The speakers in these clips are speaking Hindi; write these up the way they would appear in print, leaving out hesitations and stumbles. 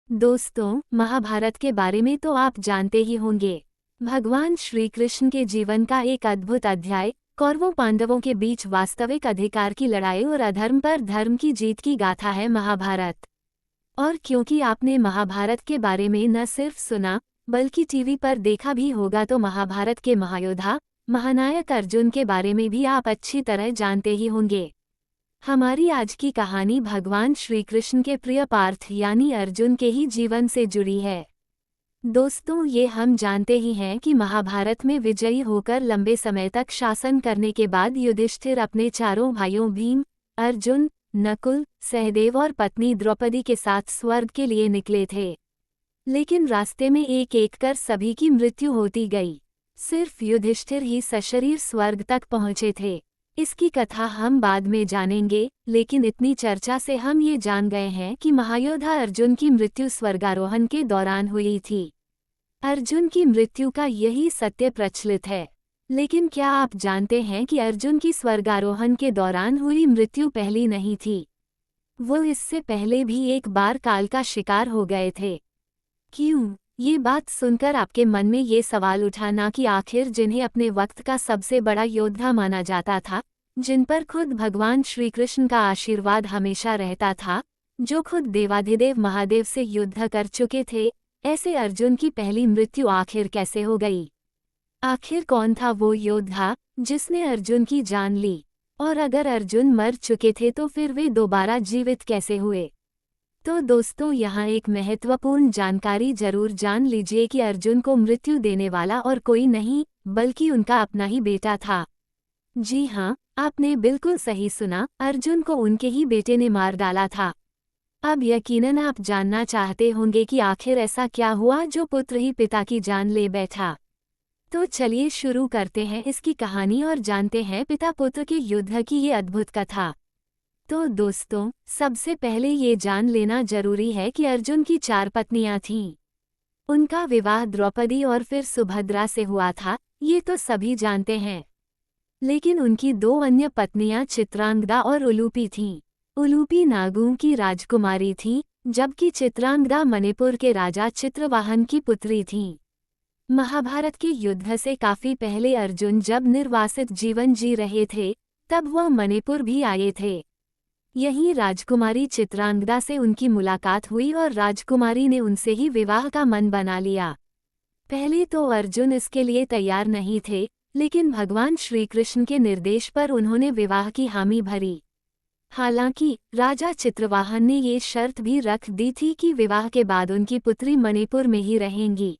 दोस्तों, महाभारत के बारे में तो आप जानते ही होंगे। भगवान श्री कृष्ण के जीवन का एक अद्भुत अध्याय, कौरवों पांडवों के बीच वास्तविक अधिकार की लड़ाई और अधर्म पर धर्म की जीत की गाथा है महाभारत। और क्योंकि आपने महाभारत के बारे में न सिर्फ सुना बल्कि टीवी पर देखा भी होगा, तो महाभारत के महायोद्धा महानायक अर्जुन के बारे में भी आप अच्छी तरह जानते ही होंगे। हमारी आज की कहानी भगवान श्री कृष्ण के प्रिय पार्थ यानी अर्जुन के ही जीवन से जुड़ी है। दोस्तों, ये हम जानते ही हैं कि महाभारत में विजयी होकर लंबे समय तक शासन करने के बाद युधिष्ठिर अपने चारों भाइयों भीम, अर्जुन, नकुल, सहदेव और पत्नी द्रौपदी के साथ स्वर्ग के लिए निकले थे। लेकिन रास्ते में एक एक कर सभी की मृत्यु होती गई। सिर्फ युधिष्ठिर ही सशरीर स्वर्ग तक पहुंचे थे। इसकी कथा हम बाद में जानेंगे, लेकिन इतनी चर्चा से हम ये जान गए हैं कि महायोद्धा अर्जुन की मृत्यु स्वर्गारोहण के दौरान हुई थी। अर्जुन की मृत्यु का यही सत्य प्रचलित है। लेकिन क्या आप जानते हैं कि अर्जुन की स्वर्गारोहण के दौरान हुई मृत्यु पहली नहीं थी। वो इससे पहले भी एक बार काल का शिकार हो गए थे। क्यों? ये बात सुनकर आपके मन में ये सवाल उठा ना कि आखिर जिन्हें अपने वक्त का सबसे बड़ा योद्धा माना जाता था, जिन पर खुद भगवान श्री कृष्ण का आशीर्वाद हमेशा रहता था, जो खुद देवाधिदेव महादेव से युद्ध कर चुके थे, ऐसे अर्जुन की पहली मृत्यु आखिर कैसे हो गई? आखिर कौन था वो योद्धा जिसने अर्जुन की जान ली? और अगर अर्जुन मर चुके थे तो फिर वे दोबारा जीवित कैसे हुए? तो दोस्तों, यहाँ एक महत्वपूर्ण जानकारी जरूर जान लीजिए कि अर्जुन को मृत्यु देने वाला और कोई नहीं बल्कि उनका अपना ही बेटा था। जी हाँ, आपने बिल्कुल सही सुना, अर्जुन को उनके ही बेटे ने मार डाला था। अब यकीनन आप जानना चाहते होंगे कि आखिर ऐसा क्या हुआ जो पुत्र ही पिता की जान ले बैठा। तो चलिए शुरू करते हैं इसकी कहानी और जानते हैं पिता पुत्र के युद्ध की ये अद्भुत कथा। तो दोस्तों, सबसे पहले ये जान लेना जरूरी है कि अर्जुन की 4 पत्नियां थीं। उनका विवाह द्रौपदी और फिर सुभद्रा से हुआ था, ये तो सभी जानते हैं। लेकिन उनकी 2 अन्य पत्नियां चित्रांगदा और उलूपी थीं। उलूपी नागुओं की राजकुमारी थी, जबकि चित्रांगदा मणिपुर के राजा चित्रवाहन की पुत्री थीं। महाभारत के युद्ध से काफी पहले अर्जुन जब निर्वासित जीवन जी रहे थे, तब वह मणिपुर भी आए थे। यहीं राजकुमारी चित्रांगदा से उनकी मुलाकात हुई और राजकुमारी ने उनसे ही विवाह का मन बना लिया। पहले तो अर्जुन इसके लिए तैयार नहीं थे, लेकिन भगवान श्री कृष्ण के निर्देश पर उन्होंने विवाह की हामी भरी। हालांकि राजा चित्रवाहन ने ये शर्त भी रख दी थी कि विवाह के बाद उनकी पुत्री मणिपुर में ही रहेंगी।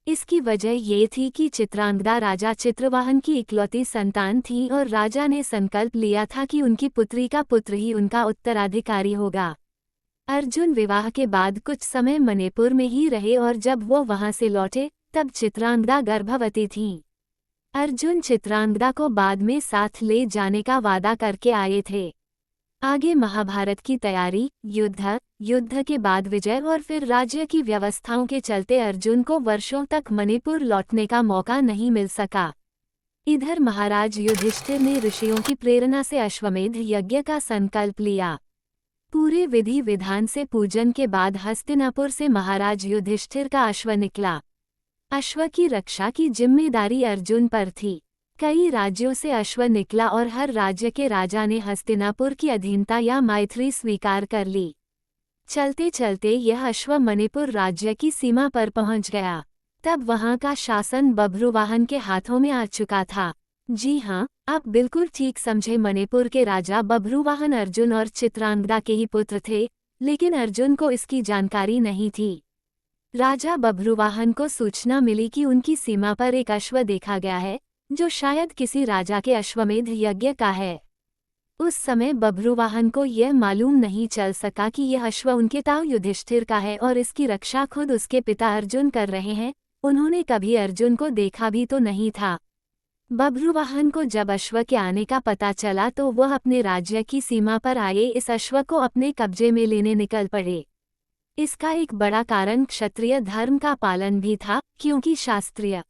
इसकी वजह ये थी कि चित्रांगदा राजा चित्रवाहन की इकलौती संतान थी और राजा ने संकल्प लिया था कि उनकी पुत्री का पुत्र ही उनका उत्तराधिकारी होगा। अर्जुन विवाह के बाद कुछ समय मणिपुर में ही रहे और जब वो वहां से लौटे तब चित्रांगदा गर्भवती थीं। अर्जुन चित्रांगदा को बाद में साथ ले जाने का वादा करके आए थे। आगे महाभारत की तैयारी, युद्ध के बाद विजय और फिर राज्य की व्यवस्थाओं के चलते अर्जुन को वर्षों तक मणिपुर लौटने का मौका नहीं मिल सका। इधर महाराज युधिष्ठिर ने ऋषियों की प्रेरणा से अश्वमेध यज्ञ का संकल्प लिया। पूरे विधि विधान से पूजन के बाद हस्तिनापुर से महाराज युधिष्ठिर का अश्व निकला। अश्व की रक्षा की जिम्मेदारी अर्जुन पर थी। कई राज्यों से अश्व निकला और हर राज्य के राजा ने हस्तिनापुर की अधीनता या मैत्री स्वीकार कर ली। चलते चलते यह अश्व मणिपुर राज्य की सीमा पर पहुंच गया। तब वहां का शासन बभ्रुवाहन के हाथों में आ चुका था। जी हाँ, आप बिल्कुल ठीक समझे, मणिपुर के राजा बभ्रुवाहन अर्जुन और चित्रांगदा के ही पुत्र थे, लेकिन अर्जुन को इसकी जानकारी नहीं थी। राजा बभ्रुवाहन को सूचना मिली कि उनकी सीमा पर एक अश्व देखा गया है, जो शायद किसी राजा के अश्वमेध यज्ञ का है। उस समय बभ्रुवाहन को यह मालूम नहीं चल सका कि यह अश्व उनके ताऊ युधिष्ठिर का है और इसकी रक्षा खुद उसके पिता अर्जुन कर रहे हैं। उन्होंने कभी अर्जुन को देखा भी तो नहीं था। बभ्रुवाहन को जब अश्व के आने का पता चला तो वह अपने राज्य की सीमा पर आए इस अश्व को अपने कब्जे में लेने निकल पड़े। इसका एक बड़ा कारण क्षत्रिय धर्म का पालन भी था, क्योंकि शास्त्रीय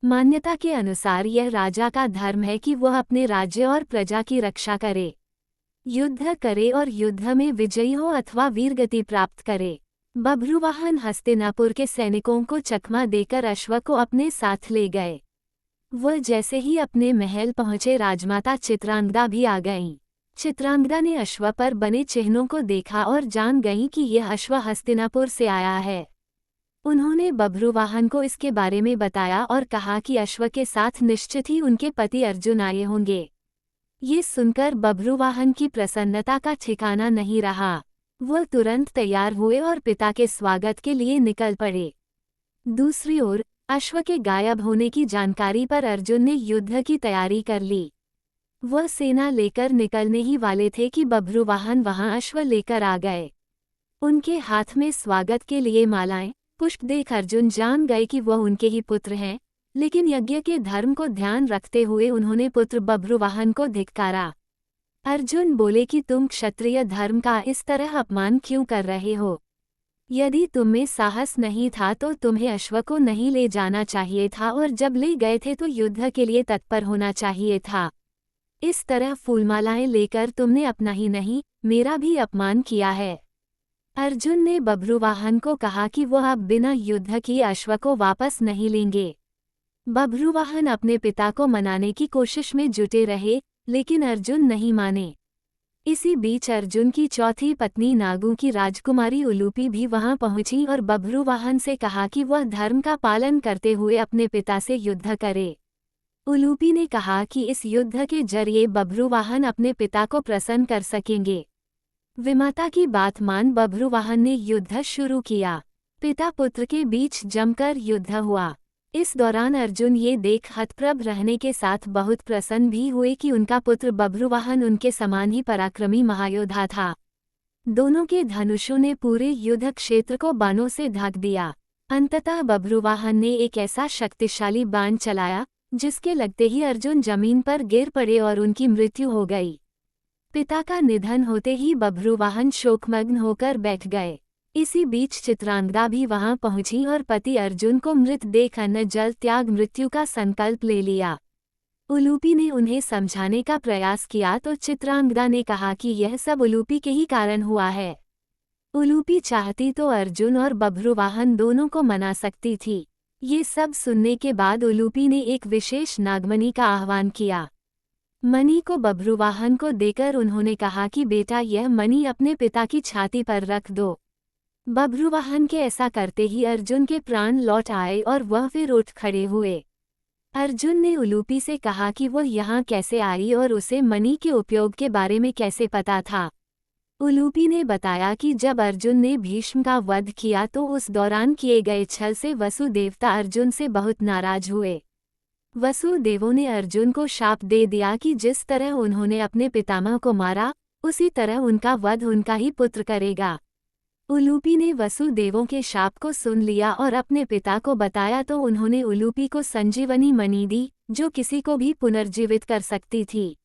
मान्यता के अनुसार यह राजा का धर्म है कि वह अपने राज्य और प्रजा की रक्षा करे, युद्ध करे और युद्ध में विजयी हो अथवा वीरगति प्राप्त करे। बभ्रुवाहन हस्तिनापुर के सैनिकों को चकमा देकर अश्व को अपने साथ ले गए। वह जैसे ही अपने महल पहुंचे राजमाता चित्रांगदा भी आ गईं। चित्रांगदा ने अश्व पर बने चिन्हों को देखा और जान गईं कि यह अश्व हस्तिनापुर से आया है। उन्होंने बभ्रुवाहन को इसके बारे में बताया और कहा कि अश्व के साथ निश्चित ही उनके पति अर्जुन आए होंगे। ये सुनकर बभ्रुवाहन की प्रसन्नता का ठिकाना नहीं रहा। वह तुरंत तैयार हुए और पिता के स्वागत के लिए निकल पड़े। दूसरी ओर अश्व के गायब होने की जानकारी पर अर्जुन ने युद्ध की तैयारी कर ली। वह सेना लेकर निकलने ही वाले थे कि बभ्रुवाहन वहां अश्व लेकर आ गए। उनके हाथ में स्वागत के लिए मालाएं, पुष्प देख अर्जुन जान गए कि वह उनके ही पुत्र हैं, लेकिन यज्ञ के धर्म को ध्यान रखते हुए उन्होंने पुत्र बभ्रुवाहन को धिक्कारा। अर्जुन बोले कि तुम क्षत्रिय धर्म का इस तरह अपमान क्यों कर रहे हो? यदि तुम्हें साहस नहीं था तो तुम्हें अश्व को नहीं ले जाना चाहिए था और जब ले गए थे तो युद्ध के लिए तत्पर होना चाहिए था। इस तरह फूलमालाएं लेकर तुमने अपना ही नहीं, मेरा भी अपमान किया है। अर्जुन ने बभ्रुवाहन को कहा कि वह अब बिना युद्ध किए अश्व को वापस नहीं लेंगे। बभ्रुवाहन अपने पिता को मनाने की कोशिश में जुटे रहे, लेकिन अर्जुन नहीं माने। इसी बीच अर्जुन की चौथी पत्नी नागू की राजकुमारी उलूपी भी वहां पहुंची और बभ्रुवाहन से कहा कि वह धर्म का पालन करते हुए अपने पिता से युद्ध करे। उलूपी ने कहा कि इस युद्ध के जरिए बभ्रुवाहन अपने पिता को प्रसन्न कर सकेंगे। विमाता की बात मान बभ्रुवाहन ने युद्ध शुरू किया। पिता पुत्र के बीच जमकर युद्ध हुआ। इस दौरान अर्जुन ये देख हतप्रभ रहने के साथ बहुत प्रसन्न भी हुए कि उनका पुत्र बभ्रुवाहन उनके समान ही पराक्रमी महायोद्धा था। दोनों के धनुषों ने पूरे युद्ध क्षेत्र को बाणों से ढक दिया। अंततः बभ्रुवाहन ने एक ऐसा शक्तिशाली बाण चलाया जिसके लगते ही अर्जुन जमीन पर गिर पड़े और उनकी मृत्यु हो गई। पिता का निधन होते ही बभ्रुवाहन शोकमग्न होकर बैठ गए। इसी बीच चित्रांगदा भी वहां पहुंची और पति अर्जुन को मृत देख अन्न जल त्याग मृत्यु का संकल्प ले लिया। उलूपी ने उन्हें समझाने का प्रयास किया तो चित्रांगदा ने कहा कि यह सब उलूपी के ही कारण हुआ है। उलूपी चाहती तो अर्जुन और बभ्रुवाहन दोनों को मना सकती थी। ये सब सुनने के बाद उलूपी ने एक विशेष नागमणि का आह्वान किया। मणि को बभ्रुवाहन को देकर उन्होंने कहा कि बेटा यह मणि अपने पिता की छाती पर रख दो। बभ्रुवाहन के ऐसा करते ही अर्जुन के प्राण लौट आए और वह फिर उठ खड़े हुए। अर्जुन ने उलूपी से कहा कि वह यहाँ कैसे आई और उसे मणि के उपयोग के बारे में कैसे पता था। उलूपी ने बताया कि जब अर्जुन ने भीष्म का वध किया तो उस दौरान किए गए छल से वसुदेवता अर्जुन से बहुत नाराज हुए। वसुदेवों ने अर्जुन को शाप दे दिया कि जिस तरह उन्होंने अपने पितामह को मारा, उसी तरह उनका वध उनका ही पुत्र करेगा। उलूपी ने वसुदेवों के शाप को सुन लिया और अपने पिता को बताया तो उन्होंने उलूपी को संजीवनी मणि दी, जो किसी को भी पुनर्जीवित कर सकती थी।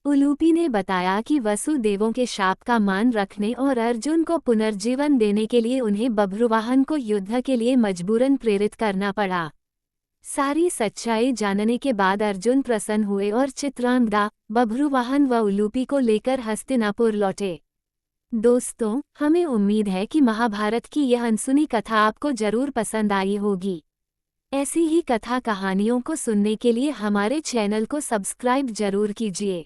उलूपी ने बताया कि वसुदेवों के शाप का मान रखने और अर्जुन को पुनर्जीवन देने के लिए उन्हें बभ्रुवाहन को युद्ध के लिए मजबूरन प्रेरित करना पड़ा। सारी सच्चाई जानने के बाद अर्जुन प्रसन्न हुए और चित्रांगदा, बभ्रुवाहन व उलूपी को लेकर हस्तिनापुर लौटे। दोस्तों, हमें उम्मीद है कि महाभारत की यह अनसुनी कथा आपको जरूर पसंद आई होगी। ऐसी ही कथा कहानियों को सुनने के लिए हमारे चैनल को सब्सक्राइब जरूर कीजिए।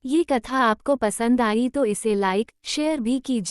ये कथा आपको पसंद आई तो इसे लाइक, शेयर भी कीजिए।